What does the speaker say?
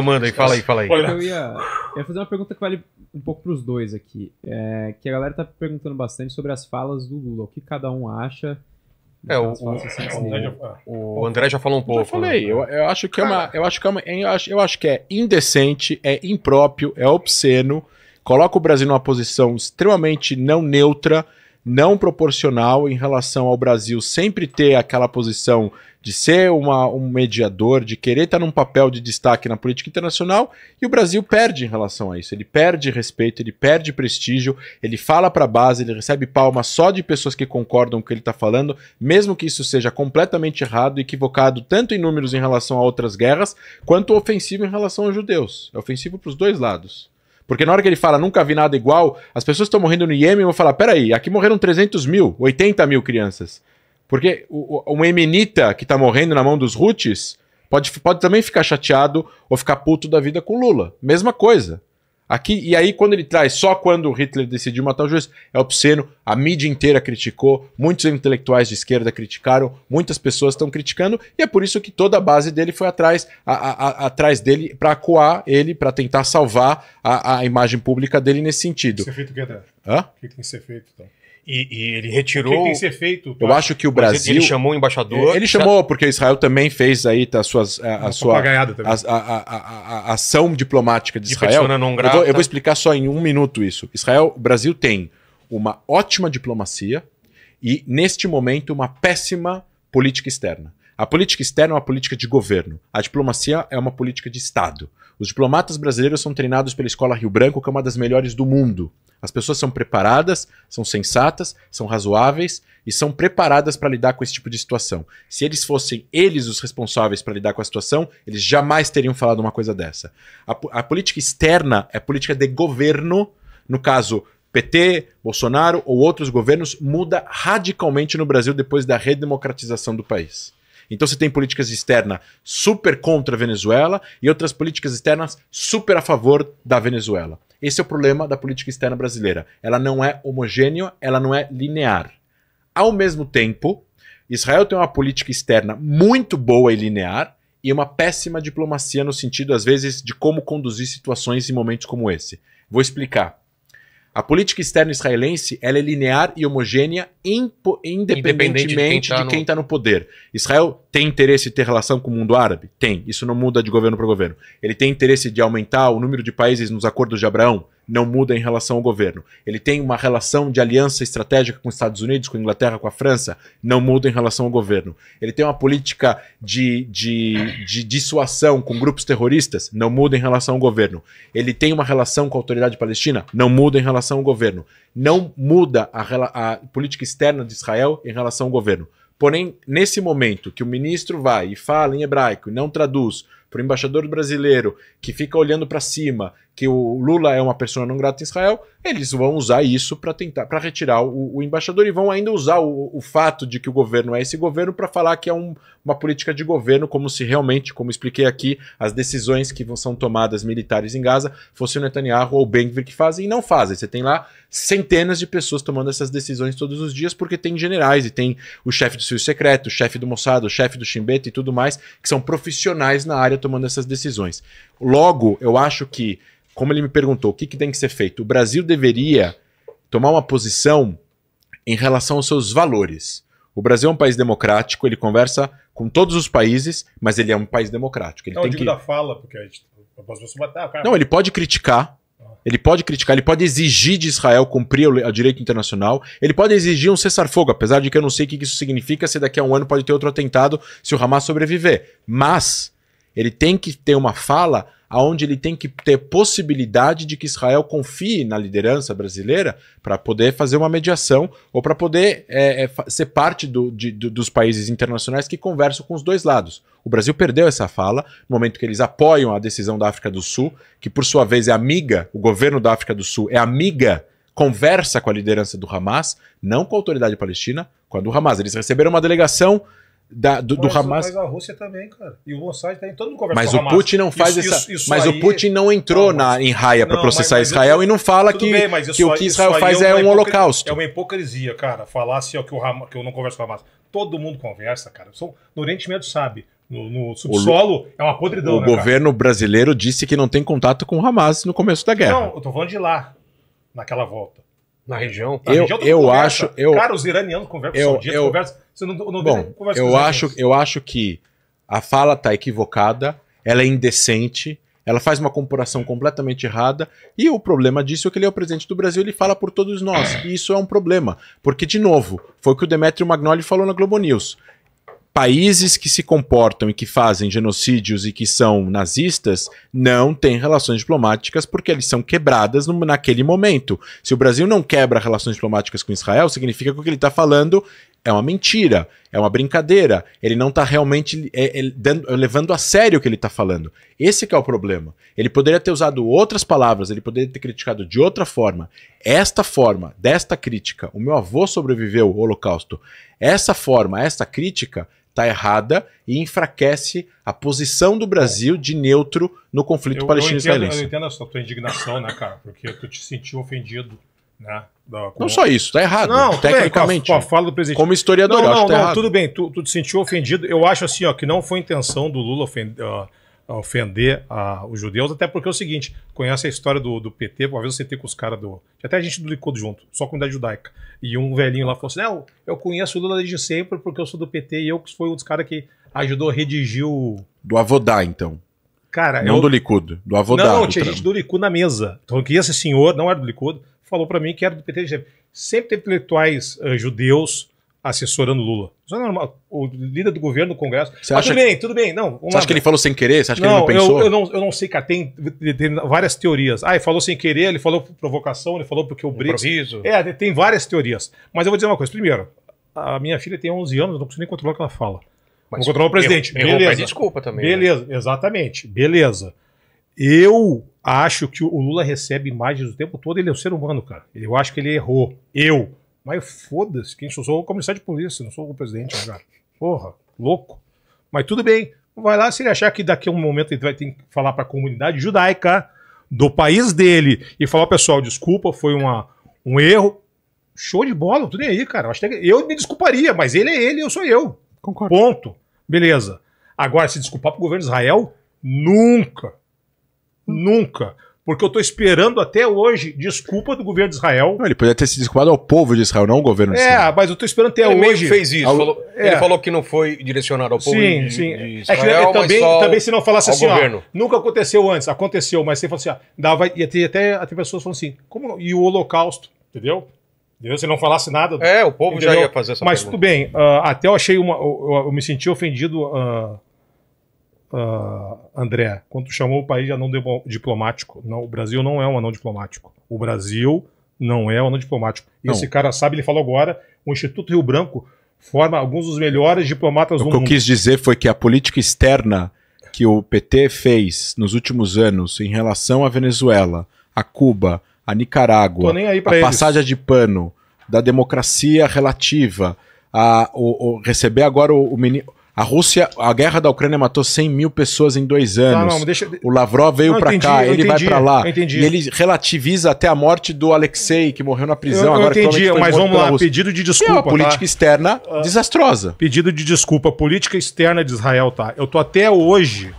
Manda aí, fala aí, fala aí. Eu ia fazer uma pergunta que vale um pouco para os dois aqui. Que a galera tá perguntando bastante sobre as falas do Lula. O que cada um acha? O André já falou um pouco. Eu falei, eu acho que é indecente, é impróprio, é obsceno, coloca o Brasil numa posição extremamente não neutra, não proporcional em relação ao Brasil sempre ter aquela posição de ser um mediador, de querer estar num papel de destaque na política internacional, e o Brasil perde em relação a isso. Ele perde respeito, ele perde prestígio, ele fala para a base, ele recebe palmas só de pessoas que concordam com o que ele está falando, mesmo que isso seja completamente errado, equivocado tanto em números em relação a outras guerras, quanto ofensivo em relação aos judeus. É ofensivo para os dois lados. Porque na hora que ele fala nunca vi nada igual, as pessoas estão morrendo no Iêmen vão falar, peraí, aqui morreram 300 mil, 80 mil crianças. Porque um emenita que tá morrendo na mão dos Houthis pode também ficar chateado ou ficar puto da vida com Lula. Mesma coisa. Aqui, e aí quando ele traz só quando Hitler decidiu matar o juiz, é obsceno, a mídia inteira criticou, muitos intelectuais de esquerda criticaram, muitas pessoas estão criticando, e é por isso que toda a base dele foi atrás dele para acuar ele, para tentar salvar a imagem pública dele nesse sentido. Tem que ser feito o que, André? Hã? O que tem que ser feito, então? E ele retirou. O que tem que ser feito? Eu acho que o Brasil. Ele chamou o embaixador. Ele chamou, porque Israel também fez aí a sua ação diplomática de Israel. Eu vou explicar só em um minuto isso. O Brasil tem uma ótima diplomacia e, neste momento, uma péssima política externa. A política externa é uma política de governo. A diplomacia é uma política de Estado. Os diplomatas brasileiros são treinados pela Escola Rio Branco, que é uma das melhores do mundo. As pessoas são preparadas, são sensatas, são razoáveis e são preparadas para lidar com esse tipo de situação. Se eles fossem os responsáveis para lidar com a situação, eles jamais teriam falado uma coisa dessa. A política externa é política de governo, no caso PT, Bolsonaro ou outros governos, muda radicalmente no Brasil depois da redemocratização do país. Então você tem políticas externas super contra a Venezuela e outras políticas externas super a favor da Venezuela. Esse é o problema da política externa brasileira. Ela não é homogênea, ela não é linear. Ao mesmo tempo, Israel tem uma política externa muito boa e linear e uma péssima diplomacia no sentido, às vezes, de como conduzir situações em momentos como esse. Vou explicar. A política externa israelense ela é linear e homogênea independentemente de quem está no poder. Israel tem interesse em ter relação com o mundo árabe? Tem. Isso não muda de governo para governo. Ele tem interesse de aumentar o número de países nos acordos de Abraão? Não muda em relação ao governo. Ele tem uma relação de aliança estratégica com os Estados Unidos, com a Inglaterra, com a França? Não muda em relação ao governo. Ele tem uma política de dissuasão com grupos terroristas? Não muda em relação ao governo. Ele tem uma relação com a autoridade palestina? Não muda em relação ao governo. Não muda a política externa de Israel em relação ao governo. Porém, nesse momento que o ministro vai e fala em hebraico e não traduz para o embaixador brasileiro que fica olhando para cima que o Lula é uma pessoa não grata em Israel, eles vão usar isso para retirar o embaixador e vão ainda usar o fato de que o governo é esse governo para falar que é uma política de governo, como se realmente, como expliquei aqui, as decisões que são tomadas militares em Gaza fosse o Netanyahu ou o Ben-Gvir que fazem e não fazem. Você tem lá centenas de pessoas tomando essas decisões todos os dias porque tem generais e tem o chefe do serviço secreto, o chefe do Mossad, o chefe do Shin Bet e tudo mais, que são profissionais na área tomando essas decisões. Logo, eu acho que como ele me perguntou, o que tem que ser feito? O Brasil deveria tomar uma posição em relação aos seus valores. O Brasil é um país democrático, ele conversa com todos os países, mas ele é um país democrático. Ele tem que... da fala, porque a gente... Não, ele pode criticar. Ele pode exigir de Israel cumprir o direito internacional, ele pode exigir um cessar-fogo, apesar de que eu não sei o que isso significa, se daqui a um ano pode ter outro atentado, se o Hamas sobreviver. Mas ele tem que ter uma fala onde ele tem que ter possibilidade de que Israel confie na liderança brasileira para poder fazer uma mediação ou para poder ser parte dos países internacionais que conversam com os dois lados. O Brasil perdeu essa fala no momento que eles apoiam a decisão da África do Sul, que por sua vez é amiga, o governo da África do Sul é amiga, conversa com a liderança do Hamas, não com a autoridade palestina, com a do Hamas. Eles receberam uma delegação do Hamas. Mas a Rússia também, cara. E o Mossad também, todo mundo conversa com o Hamas. Mas o Putin não faz mas o Putin não entrou em raia para processar Israel e não fala que o que Israel faz é um holocausto. É uma hipocrisia, cara. Falar assim, ó, que eu não converso com o Hamas. Todo mundo conversa, cara. No Oriente Médio sabe. No subsolo é uma podridão. O governo brasileiro disse que não tem contato com o Hamas no começo da guerra. Não, eu tô falando de lá, naquela volta. Na região? Eu acho... Cara, os iranianos conversam, conversam. Você não vê conversa com eu acho que a fala tá equivocada, ela é indecente, ela faz uma comparação completamente errada, e o problema disso é que ele é o presidente do Brasil, ele fala por todos nós, e isso é um problema, porque, de novo, foi o que o Demetrio Magnoli falou na Globo News. Países que se comportam e que fazem genocídios e que são nazistas não têm relações diplomáticas porque eles são quebradas naquele momento. Se o Brasil não quebra relações diplomáticas com Israel, significa que o que ele está falando é uma mentira, é uma brincadeira. Ele não está realmente levando a sério o que ele está falando. Esse que é o problema. Ele poderia ter usado outras palavras, ele poderia ter criticado de outra forma. Esta forma, desta crítica, o meu avô sobreviveu ao Holocausto, essa forma, essa crítica está errada e enfraquece a posição do Brasil de neutro no conflito palestino-israelense. Eu entendo essa tua indignação, né, cara? Porque tu te sentiu ofendido, né? Não só isso, tá errado. Não, tecnicamente. Com a fala do presidente. Como historiador, eu acho que tá errado. Tudo bem, tu te sentiu ofendido. Eu acho assim, ó, que não foi intenção do Lula ofender os judeus, até porque é o seguinte, conhece a história do PT, uma vez eu sentei com os caras até a gente do Likud junto, só a comunidade judaica, e um velhinho lá falou assim, não, eu conheço o Lula desde sempre porque eu sou do PT e eu que fui um dos caras que ajudou a redigir o... Do Avodá, então. Cara, não do Likud, do Avodá. Não, tinha gente do Likud na mesa. Então que esse senhor, não era do Likud, falou pra mim que era do PT desde sempre. Sempre teve intelectuais judeus assessorando Lula. Isso é normal. O líder do governo, do Congresso. Tudo bem. Não, você acha que ele falou sem querer? Você acha que ele não pensou? Eu não sei, cara. Tem várias teorias. Ele falou sem querer, ele falou por provocação, ele falou porque o BRICS... Improviso. Tem várias teorias. Mas eu vou dizer uma coisa. Primeiro, a minha filha tem 11 anos, eu não consigo nem controlar o que ela fala. Vou controlar o presidente. Beleza. Desculpa também. Beleza, né? Exatamente. Beleza. Eu acho que o Lula recebe imagens o tempo todo, ele é um ser humano, cara. Eu acho que ele errou. Mas foda-se, quem sou o comissário de polícia, não sou o presidente, cara. Porra, louco. Mas tudo bem. Vai lá, se ele achar que daqui a um momento ele vai ter que falar pra comunidade judaica do país dele e falar, pessoal, desculpa, foi um erro. Show de bola, não tô nem aí, cara. Eu me desculparia, mas ele é ele, eu sou eu. Concordo. Ponto. Beleza. Agora, se desculpar pro governo de Israel, nunca. Nunca. Porque eu tô esperando até hoje desculpa do governo de Israel. Não, ele poderia ter se desculpado ao povo de Israel, não ao governo de Israel. Mas eu tô esperando até hoje. Ele fez isso. Ele falou que não foi direcionado ao povo de Israel, também se não falasse assim, governo. Nunca aconteceu antes. Aconteceu, mas você falou assim, ia ter até pessoas falando assim, como e o Holocausto, entendeu? Se não falasse nada... o povo já ia fazer essa Mas pergunta. tudo bem, até eu achei eu me senti ofendido... André, quando tu chamou o país de anão diplomático, não, o Brasil não é um anão diplomático. O Brasil não é um anão diplomático. E esse cara sabe, ele falou agora, o Instituto Rio Branco forma alguns dos melhores diplomatas do mundo. O que eu quis dizer foi que a política externa que o PT fez nos últimos anos em relação à Venezuela, a Cuba, a Nicarágua, a passagem de pano, da democracia relativa, receber agora o menino... A Rússia, a guerra da Ucrânia matou 100 mil pessoas em 2 anos. O Lavrov veio pra cá, ele vai pra lá. E ele relativiza até a morte do Alexei, que morreu na prisão. Eu entendi, mas vamos lá, pedido de desculpa. É uma política externa desastrosa. Pedido de desculpa, política externa de Israel, tá? Eu tô até hoje